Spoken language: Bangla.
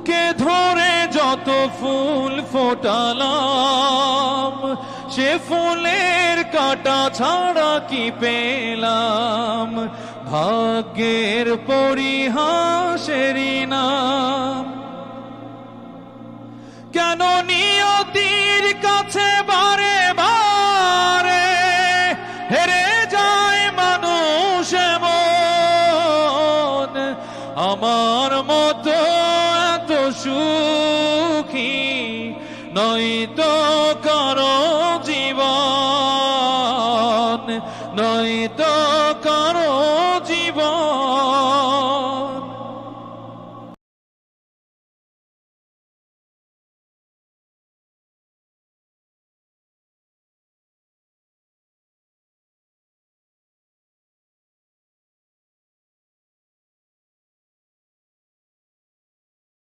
বুকে ধরে যত ফুল ফোটালাম, সে ফুলের কাঁটা ছাড়া কি পেলাম? ভাগ্যের পরিহাসেরই নাম। কেন নিয়তির কাছে বারে বারে হেরে যায় মানুষ এমন? আমার মতো এত সুখী নয়তো কারো জীবন, নয়তো